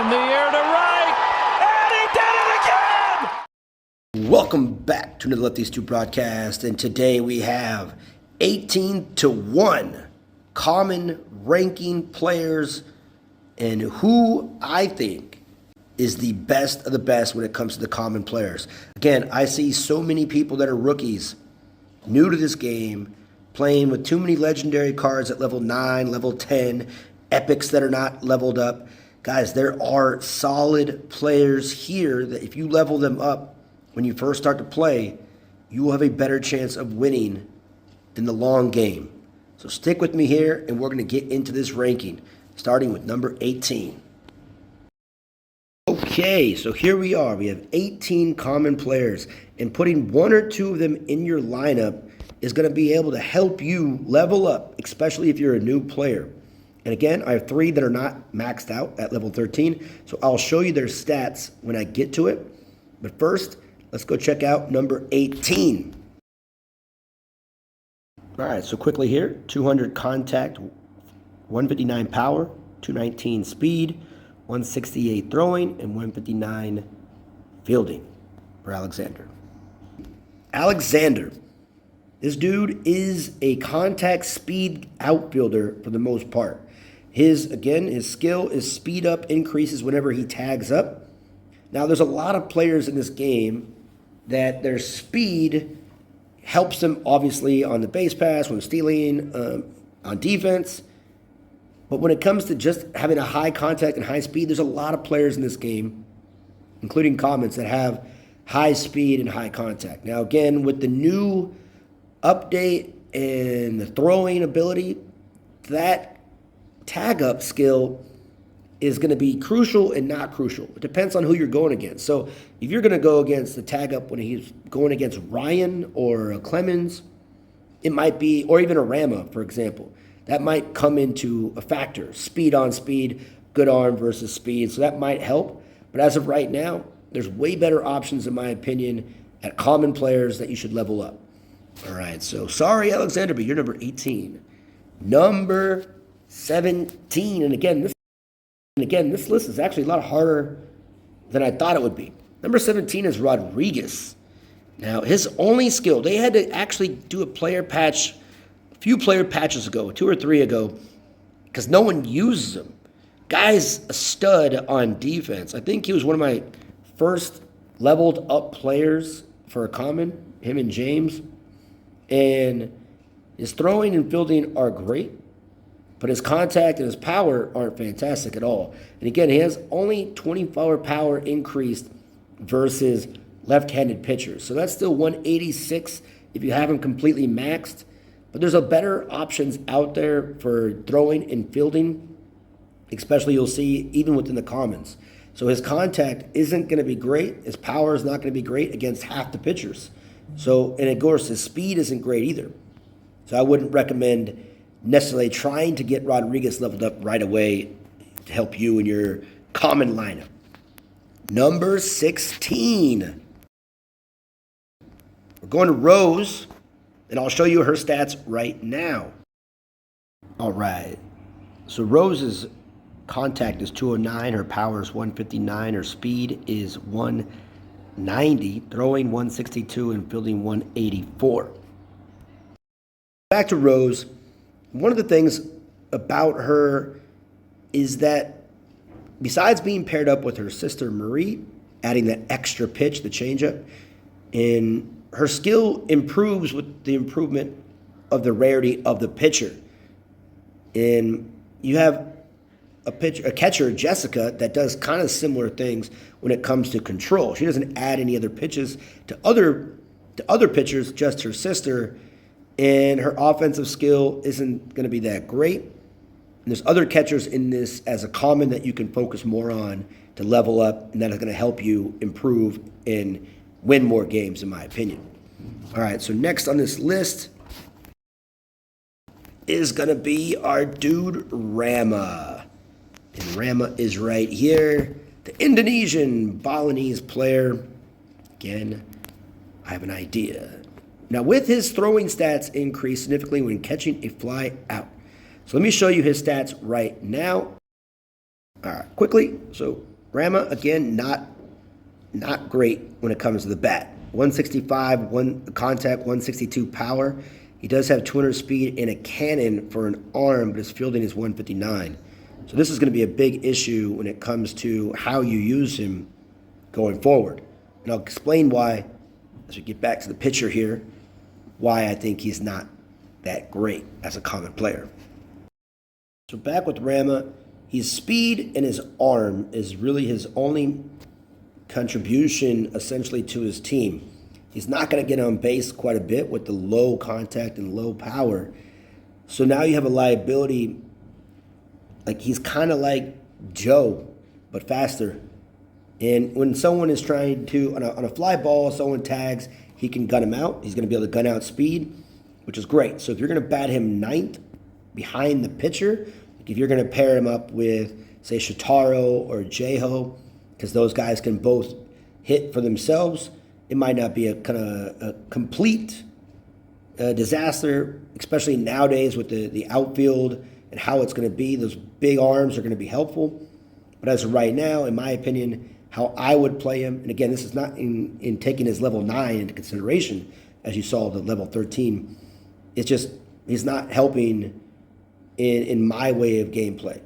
In the air to right, and he did it again! Welcome back to another Let These Two broadcast, and today we have 18-1 common ranking players and who I think is the best of the best when it comes to the common players. Again, I see so many people that are rookies, new to this game, playing with too many legendary cards at level 9, level 10, epics that are not leveled up. Guys, there are solid players here that if you level them up when you first start to play, you will have a better chance of winning in the long game. So stick with me here, and we're going to get into this ranking, starting with number 18. Okay, so here we are. We have 18 common players, and putting one or two of them in your lineup is going to be able to help you level up, especially if you're a new player. And again, I have 3 that are not maxed out at level 13, so I'll show you their stats when I get to it. But first, let's go check out number 18. All right, so quickly here, 200 contact, 159 power, 219 speed, 168 throwing, and 159 fielding for Alexander. Alexander. This dude is a contact speed outfielder for the most part. His skill is speed up increases whenever he tags up. Now, there's a lot of players in this game that their speed helps them, obviously, on the base pass, when stealing, on defense. But when it comes to just having a high contact and high speed, there's a lot of players in this game, including commons, that have high speed and high contact. Now, again, with the new update and the throwing ability, that tag up skill is going to be crucial and not crucial. It depends on who you're going against. So if you're going to go against the tag up when he's going against Ryan or Clemens, it might be, or even a Rama, for example, that might come into a factor. Speed on speed, good arm versus speed. So that might help. But as of right now, there's way better options, in my opinion, at common players that you should level up. All right, so sorry, Alexander, but you're number 18. Number 17, and again, this list is actually a lot harder than I thought it would be. Number 17 is Rodriguez. Now, his only skill, they had to actually do a player patch a few player patches ago, 2 or 3 ago, because no one uses him. Guy's a stud on defense. I think he was one of my first leveled up players for a common, him and James. And his throwing and fielding are great, but his contact and his power aren't fantastic at all. And again, he has only 24 power increased versus left-handed pitchers. So that's still 186 if you have him completely maxed. But there's a better options out there for throwing and fielding, especially you'll see even within the commons. So his contact isn't going to be great. His power is not going to be great against half the pitchers. So, and of course, his speed isn't great either. So I wouldn't recommend necessarily trying to get Rodriguez leveled up right away to help you in your common lineup. Number 16. We're going to Rose, and I'll show you her stats right now. All right. So Rose's contact is 209, her power is 159, her speed is 190, throwing 162, and fielding 184. Back to Rose. One of the things about her is that besides being paired up with her sister Marie, adding that extra pitch, the changeup, and her skill improves with the improvement of the rarity of the pitcher. And you have a catcher, Jessica, that does kind of similar things when it comes to control. She doesn't add any other pitches to other pitchers, just her sister, and her offensive skill isn't going to be that great. And there's other catchers in this as a common that you can focus more on to level up, and that is going to help you improve and win more games, in my opinion. All right, so next on this list is going to be our dude Rama. And Rama is right here, the Indonesian Balinese player. Again, I have an idea. Now, with his throwing stats increase significantly when catching a fly out. So let me show you his stats right now. All right, quickly. So Rama, again, not great when it comes to the bat. 165, one contact, 162 power. He does have 200 speed and a cannon for an arm, but his fielding is 159. So this is going to be a big issue when it comes to how you use him going forward. And I'll explain why, as we get back to the pitcher here, why I think he's not that great as a common player. So back with Rama, his speed and his arm is really his only contribution essentially to his team. He's not going to get on base quite a bit with the low contact and low power. So now you have a liability. Like, he's kind of like Joe, but faster. And when someone is trying to, on a fly ball, someone tags, he can gun him out. He's going to be able to gun out speed, which is great. So if you're going to bat him ninth behind the pitcher, if you're going to pair him up with, say, Shotaro or Jeho, because those guys can both hit for themselves, it might not be a kind of a complete disaster, especially nowadays with the outfield and how it's going to be. Those big arms are going to be helpful. But as of right now, in my opinion, how I would play him, and again, this is not in taking his level 9 into consideration, as you saw the level 13, it's just he's not helping in my way of gameplay.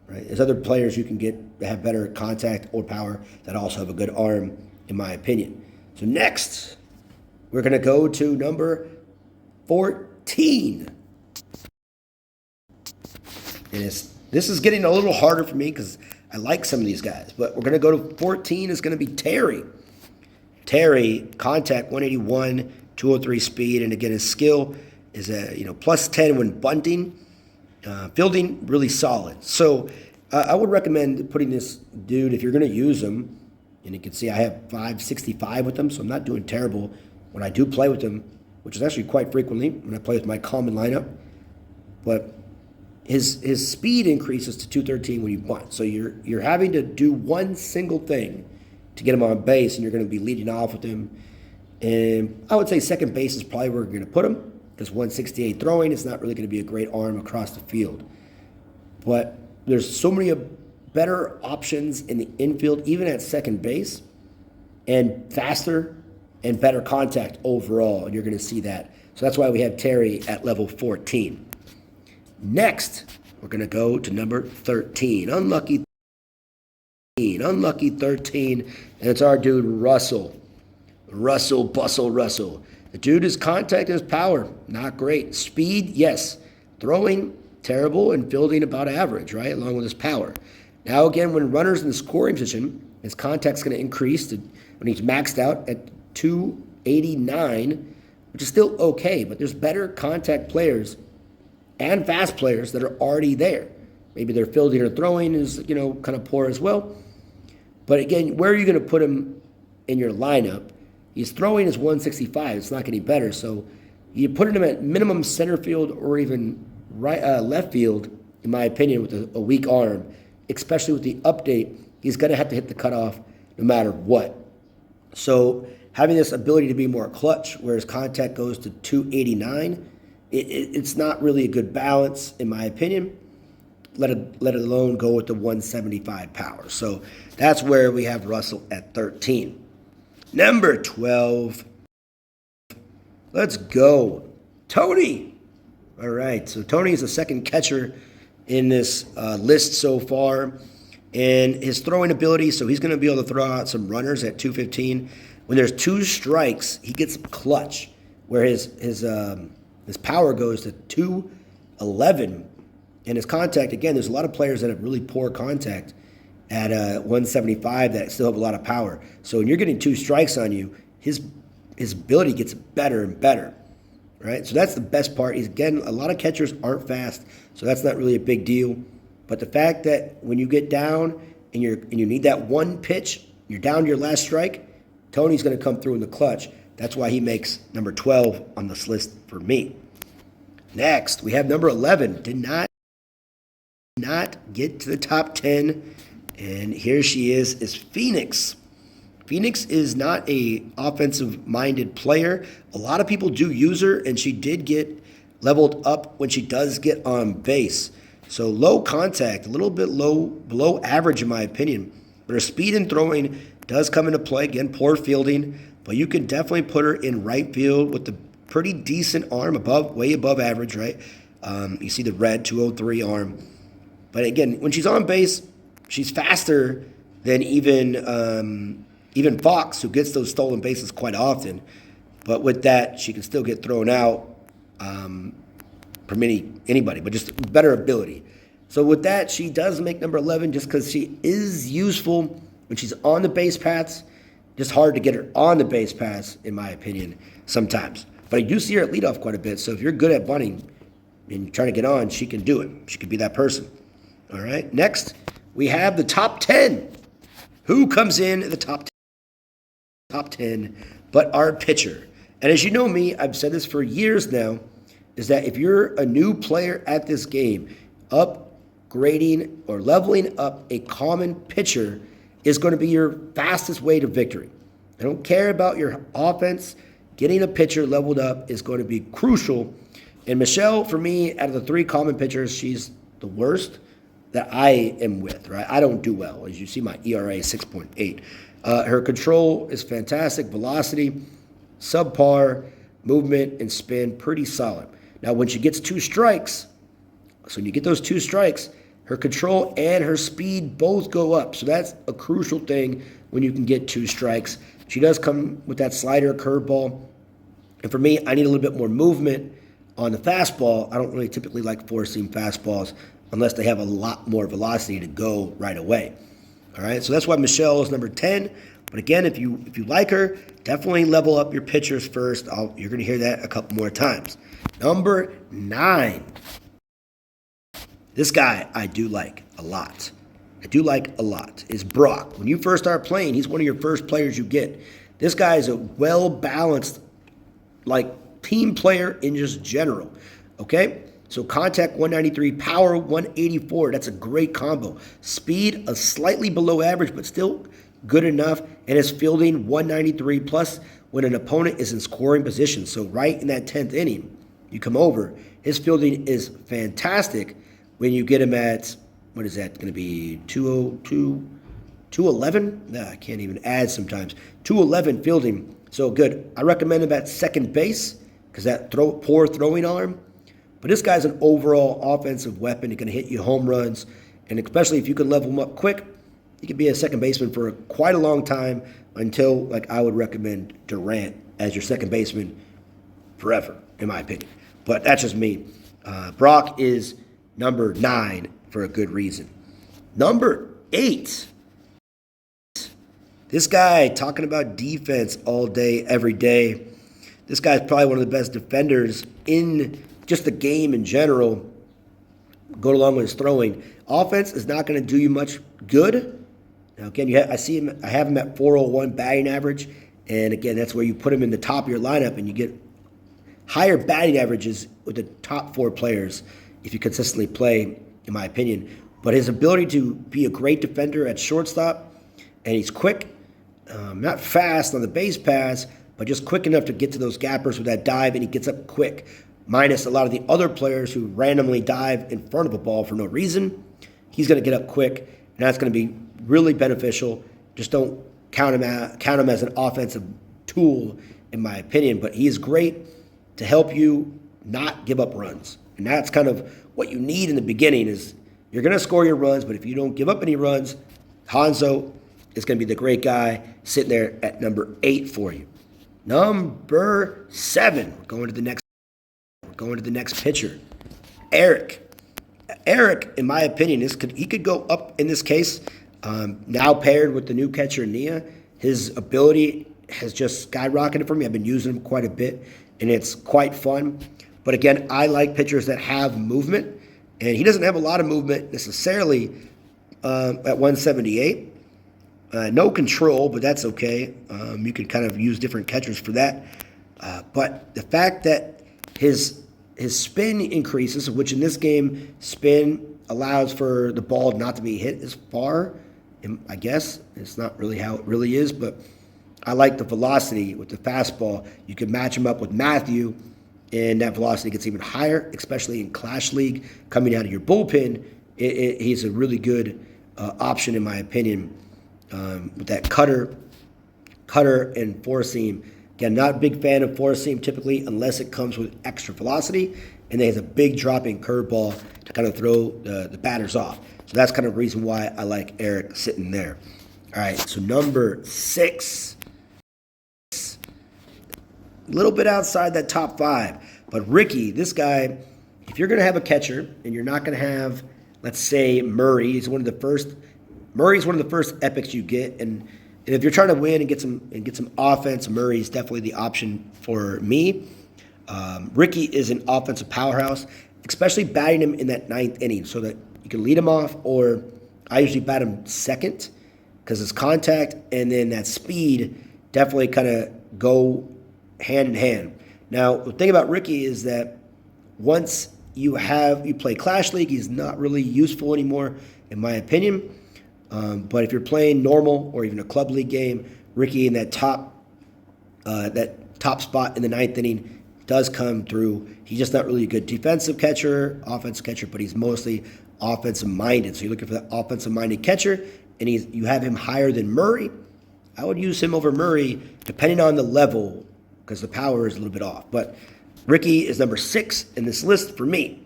Right? There's other players you can get that have better contact or power that also have a good arm, in my opinion. So next, we're going to go to number 14. And this is getting a little harder for me because I like some of these guys. But we're going to go to 14 is going to be Terry. Terry, contact 181, 203 speed. And again, his skill is plus 10 when bunting. Fielding, really solid. So I would recommend putting this dude, if you're going to use him, and you can see I have 565 with him, so I'm not doing terrible when I do play with him, which is actually quite frequently when I play with my common lineup. But his speed increases to 213 when you bunt. So you're having to do one single thing to get him on base, and you're going to be leading off with him. And I would say second base is probably where we're going to put him, because 168 throwing is not really going to be a great arm across the field. But there's so many better options in the infield, even at second base, and faster and better contact overall, and you're going to see that. So that's why we have Terry at level 14. Next, we're going to go to number 13. Unlucky 13, and it's our dude Russell. Russell. The dude is contact and his power, not great. Speed, yes. Throwing, terrible, and fielding about average, right, along with his power. Now again, when runners in the scoring position, his contact's going to increase to when he's maxed out at 289, which is still okay, but there's better contact players and fast players that are already there. Maybe their fielding or throwing is, kind of poor as well. But again, where are you going to put him in your lineup? His throwing is 165. It's not getting better. So you put him at minimum center field or even left field, in my opinion, with a weak arm, especially with the update. He's going to have to hit the cutoff no matter what. So having this ability to be more clutch, where his contact goes to 289, it's not really a good balance, in my opinion, let it alone go with the 175 power. So that's where we have Russell at 13. Number 12. Let's go. Tony. All right, so Tony is the second catcher in this list so far. And his throwing ability, so he's going to be able to throw out some runners at 215. When there's two strikes, he gets clutch, where his power goes to 211. And his contact, again, there's a lot of players that have really poor contact at 175 that still have a lot of power. So when you're getting two strikes on you, his ability gets better and better, right? So that's the best part. Again, a lot of catchers aren't fast, so that's not really a big deal. But the fact that when you get down and you need that one pitch, you're down to your last strike, Tony's going to come through in the clutch. That's why he makes number 12 on this list for me. Next, we have number 11. Did not get to the top 10. And here she is Phoenix. Phoenix is not a offensive-minded player. A lot of people do use her, and she did get leveled up when she does get on base. So low contact, a little bit below average in my opinion. But her speed and throwing does come into play. Again, poor fielding, but you can definitely put her in right field with a pretty decent arm, way above average, right? You see the red 203 arm. But again, when she's on base, she's faster than even Fox, who gets those stolen bases quite often. But with that, she can still get thrown out from anybody, but just better ability. So with that, she does make number 11 just because she is useful when she's on the base paths. Just hard to get her on the base paths, in my opinion, sometimes. But I do see her at leadoff quite a bit. So if you're good at bunting and trying to get on, she can do it. She could be that person. All right. Next, we have the top 10. Who comes in the top 10 but our pitcher? And as you know me, I've said this for years now, is that if you're a new player at this game, upgrading or leveling up a common pitcher is going to be your fastest way to victory. I don't care about your offense. Getting a pitcher leveled up is going to be crucial. And Michelle, for me, out of the 3 common pitchers, she's the worst that I am with, right? I don't do well. As you see, my ERA is 6.8. Her control is fantastic. Velocity, subpar. Movement and spin, pretty solid. Now, when she gets 2 strikes, so when you get those 2 strikes, her control and her speed both go up. So that's a crucial thing when you can get 2 strikes. She does come with that slider, curveball. And for me, I need a little bit more movement on the fastball. I don't really typically like 4-seam fastballs unless they have a lot more velocity to go right away. All right, so that's why Michelle is number 10. But again, if you like her, definitely level up your pitchers first. You're going to hear that a couple more times. Number 9. This guy I do like a lot. Is Brock. When you first start playing, he's one of your first players you get. This guy is a well-balanced, team player in just general. Okay? So contact 193, power 184. That's a great combo. Speed a slightly below average, but still good enough. And his fielding 193 plus when an opponent is in scoring position. So right in that 10th inning, you come over. His fielding is fantastic when you get him at, what is that going to be, 202, 211? Nah, I can't even add sometimes. 211 fielding. So good. I recommend him at second base because that poor throwing arm. But this guy's an overall offensive weapon. He can hit you home runs. And especially if you can level him up quick, he could be a second baseman for quite a long time until, I would recommend Durant as your second baseman forever, in my opinion. But that's just me. Brock is number 9 for a good reason. Number 8. This guy talking about defense all day, every day. This guy's probably one of the best defenders in just the game in general. Go along with his throwing. Offense is not going to do you much good. Now, again, I have him at 401 batting average. And again, that's where you put him in the top of your lineup and you get higher batting averages with the top 4 players if you consistently play, in my opinion. But his ability to be a great defender at shortstop, and he's quick, not fast on the base pass, but just quick enough to get to those gappers with that dive, and he gets up quick, minus a lot of the other players who randomly dive in front of a ball for no reason. He's going to get up quick, and that's going to be really beneficial. Just don't count him as an offensive tool, in my opinion. But he is great to help you not give up runs. And that's kind of what you need in the beginning is you're going to score your runs, but if you don't give up any runs, Hanzo is going to be the great guy sitting there at number 8 for you. Number 7, we're going to the next pitcher, Eric. Eric, in my opinion, he could go up in this case. Now paired with the new catcher, Nia, his ability has just skyrocketed for me. I've been using him quite a bit, and it's quite fun. But again, I like pitchers that have movement, and he doesn't have a lot of movement necessarily at 178. No control, but that's okay. You can kind of use different catchers for that. But the fact that his spin increases, which in this game, spin allows for the ball not to be hit as far, I guess. It's not really how it really is, but I like the velocity with the fastball. You can match him up with Matthew, and that velocity gets even higher, especially in Clash League. Coming out of your bullpen, he's a really good option, in my opinion. with that cutter and four seam. Again, not a big fan of four seam typically unless it comes with extra velocity, and then has a big dropping curveball to kind of throw the batters off. So that's kind of the reason why I like Eric sitting there. All right, so number 6. A little bit outside that top 5. But Ricky, this guy, if you're going to have a catcher and you're not going to have, let's say, Murray, Murray's one of the first epics you get, and if you're trying to win and get some offense, Murray's definitely the option for me. Ricky is an offensive powerhouse, especially batting him in that 9th inning so that you can lead him off, or I usually bat him second because it's contact, and then that speed definitely kind of go hand in hand. Now, the thing about Ricky is that once you play Clash League, he's not really useful anymore, in my opinion. But if you're playing normal or even a club league game, Ricky in that top spot in the 9th inning does come through. He's just not really a good defensive catcher, offensive catcher, but he's mostly offensive minded. So you're looking for that offensive minded catcher, and you have him higher than Murray. I would use him over Murray depending on the level because the power is a little bit off. But Ricky is number 6 in this list for me.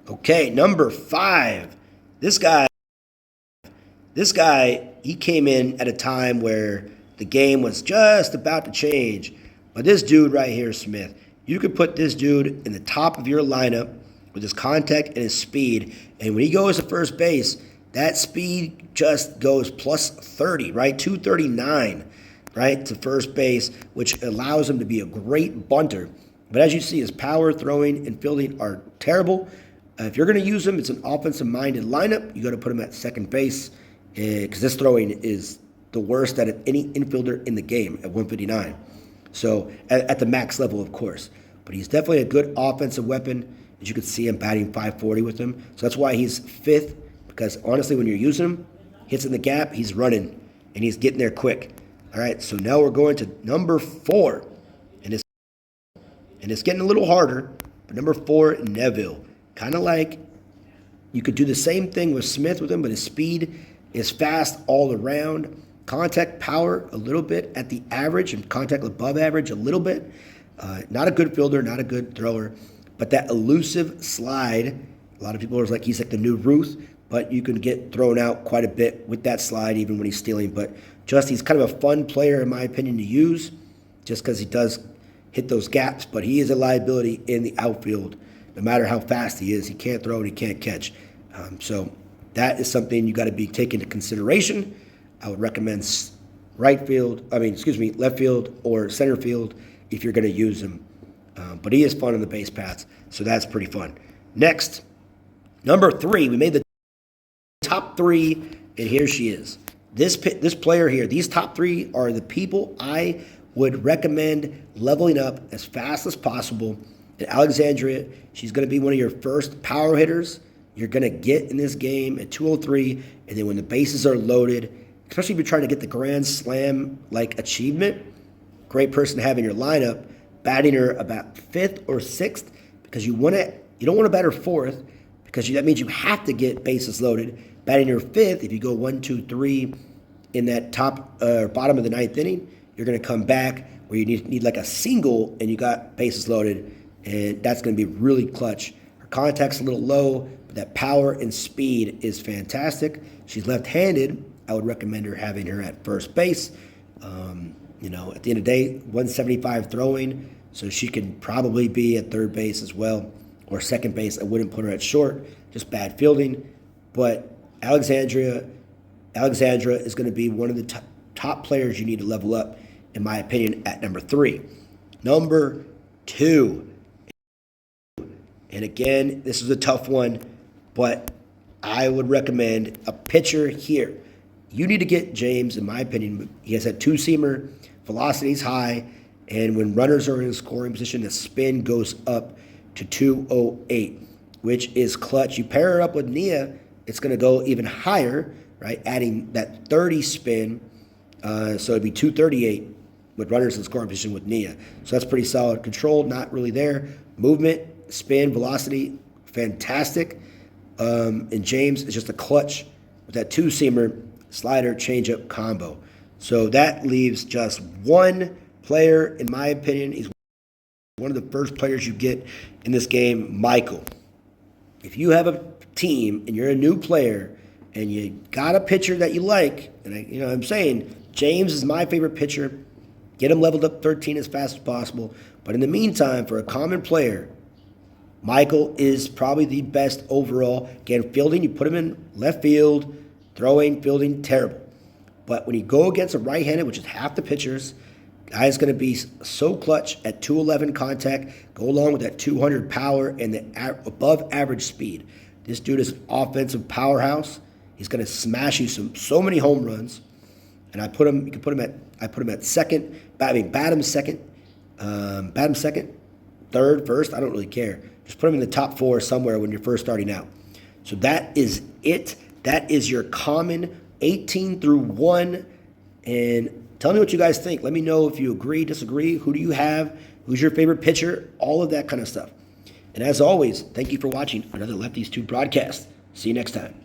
Okay, number 5. This guy, he came in at a time where the game was just about to change. But this dude right here, Smith, you could put this dude in the top of your lineup with his contact and his speed. And when he goes to first base, that speed just goes plus 30, right? 239, right, to first base, which allows him to be a great bunter. But as you see, his power, throwing, and fielding are terrible. If you're going to use him, it's an offensive-minded lineup. You got to put him at second base because this throwing is the worst out of any infielder in the game at 159. So at the max level, of course. But he's definitely a good offensive weapon. As you can see, I'm batting 540 with him. So that's why he's 5th, because honestly, when you're using him, hits in the gap, he's running, and he's getting there quick. All right, so now we're going to number 4. And it's getting a little harder, but number 4, Neville. Kind of like you could do the same thing with Smith with him, but his speed is fast all around. Contact power a little bit at the average, and contact above average a little bit. Not a good fielder, not a good thrower, but that elusive slide. A lot of people are like, he's like the new Ruth, but you can get thrown out quite a bit with that slide, even when he's stealing. But he's kind of a fun player, in my opinion, to use, just because he does hit those gaps, but he is a liability in the outfield. No matter how fast he is, he can't throw and he can't catch. So that is something you got to be taken into consideration. I would recommend left field or center field if you're going to use him. But he is fun on the base paths, so that's pretty fun. Next, number 3, we made the top 3, and here she is. This player here, these top 3 are the people I would recommend leveling up as fast as possible. In Alexandria, she's going to be one of your first power hitters you're going to get in this game at 203, and then when the bases are loaded, especially if you're trying to get the Grand Slam-like achievement, great person to have in your lineup, batting her about 5th or 6th, because you don't want to bat her 4th, because that means you have to get bases loaded. Batting her 5th, if you go 1, 2, 3 in that top bottom of the 9th inning, you're going to come back where you need like a single and you got bases loaded, and that's going to be really clutch. Her contact's a little low, but that power and speed is fantastic. She's left-handed. I would recommend having her at first base. At the end of the day, 175 throwing, so she can probably be at third base as well, or second base. I wouldn't put her at short, just bad fielding. But Alexandria is going to be one of the top players you need to level up, in my opinion, at number 3. Number 2. And again, this is a tough one, but I would recommend a pitcher here. You need to get James, in my opinion. He has that 2-seamer, velocity's high, and when runners are in scoring position, the spin goes up to 208, which is clutch. You pair her up with Nia, it's going to go even higher, right? Adding that 30 spin, so it'd be 238 with runners in scoring position with Nia. So that's pretty solid. Control, not really there. Movement, spin, velocity, fantastic. And James is just a clutch with that 2-seamer. slider, changeup combo. So that leaves just one player, in my opinion. He's one of the first players you get in this game, Michael. If you have a team and you're a new player and you got a pitcher that you like, and I'm saying James is my favorite pitcher. Get him leveled up 13 as fast as possible. But in the meantime, for a common player, Michael is probably the best overall. Again, fielding, you put him in left field, throwing, fielding, terrible. But when you go against a right-handed, which is half the pitchers, guy's going to be so clutch at 211 contact, go along with that 200 power and the above average speed. This dude is an offensive powerhouse. He's going to smash you so many home runs. And I put him at second. Bat him second, third, first. I don't really care. Just put him in the top 4 somewhere when you're first starting out. So that is it. That is your common 18 through 1. And tell me what you guys think. Let me know if you agree, disagree. Who do you have? Who's your favorite pitcher? All of that kind of stuff. And as always, thank you for watching another Lefties 2 broadcast. See you next time.